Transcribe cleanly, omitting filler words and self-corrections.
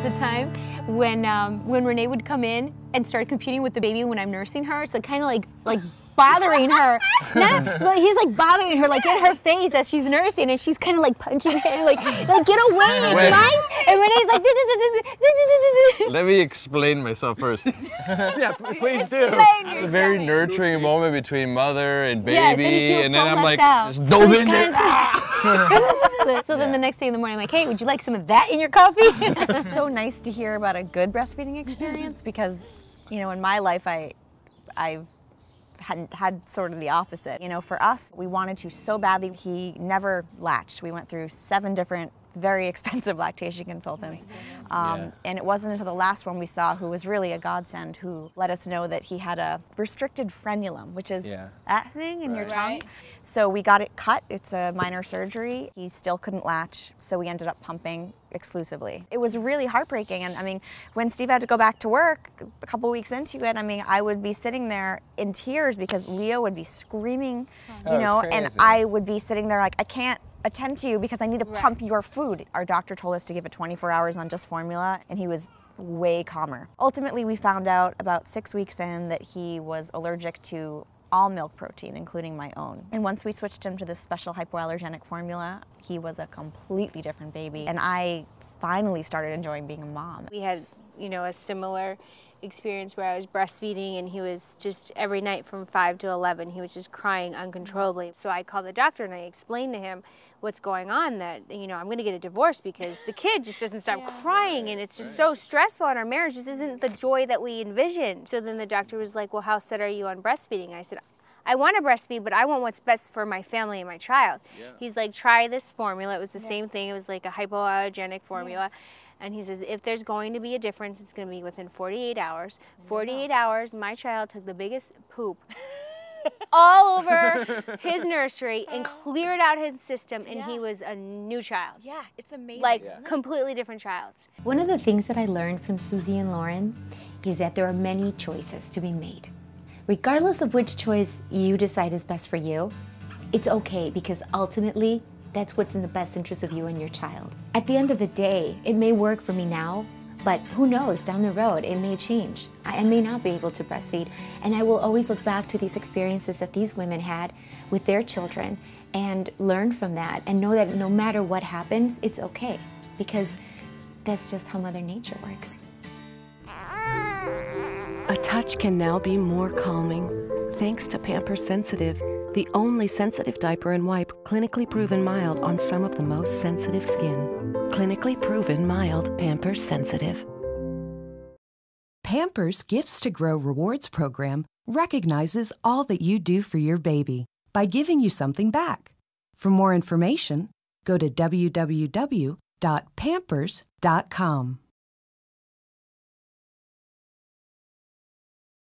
was a time when Renee would come in and start competing with the baby when I'm nursing her. So kind of like bothering her. But he's like bothering her, like in her face as she's nursing, and she's kind of like punching him, like get away, it's mine. And Renee's like, let me explain myself first. Yeah, please do. It's a very nurturing moment between mother and baby, yes, and then I'm like, out. just dove in there. So then the next thing in the morning, I'm like, hey, would you like some of that in your coffee? It's so nice to hear about a good breastfeeding experience because, you know, in my life, I've had sort of the opposite. You know, for us, we wanted to so badly. He never latched. We went through 7 different very expensive lactation consultants. And it wasn't until the last one we saw, who was really a godsend, who let us know that he had a restricted frenulum, which is that thing in your tongue. So we got it cut. It's a minor surgery. He still couldn't latch, so we ended up pumping exclusively. It was really heartbreaking, and I mean, when Steve had to go back to work a couple weeks into it, I mean, I would be sitting there in tears because Leo would be screaming, you know, and I would be sitting there like, I can't attend to you because I need to pump your food. Our doctor told us to give it 24 hours on just formula, and he was way calmer. Ultimately, we found out about 6 weeks in that he was allergic to all milk protein, including my own. And once we switched him to this special hypoallergenic formula, he was a completely different baby. And I finally started enjoying being a mom. We had, you know, a similar experience where I was breastfeeding, and he was just every night from 5 to 11, he was just crying uncontrollably. So I called the doctor and I explained to him what's going on, that, you know, I'm going to get a divorce because the kid just doesn't stop crying, and it's just so stressful, and our marriage just isn't the joy that we envisioned. So then the doctor was like, well, how set are you on breastfeeding? I said, I want to breastfeed, but I want what's best for my family and my child. He's like, try this formula. It was the same thing. It was like a hypoallergenic formula. And he says, if there's going to be a difference, it's going to be within 48 hours. 48 hours, my child took the biggest poop all over his nursery and cleared out his system, and he was a new child. Yeah, it's amazing. Like, completely different child. One of the things that I learned from Susie and Lauren is that there are many choices to be made. Regardless of which choice you decide is best for you, it's okay, because ultimately, that's what's in the best interest of you and your child. At the end of the day, it may work for me now, but who knows, down the road, it may change. I may not be able to breastfeed, and I will always look back to these experiences that these women had with their children and learn from that, and know that no matter what happens, it's okay, because that's just how Mother Nature works. A touch can now be more calming, thanks to Pampers Sensitive, the only sensitive diaper and wipe clinically proven mild on some of the most sensitive skin. Clinically proven mild Pampers Sensitive. Pampers Gifts to Grow Rewards program recognizes all that you do for your baby by giving you something back. For more information, go to www.pampers.com.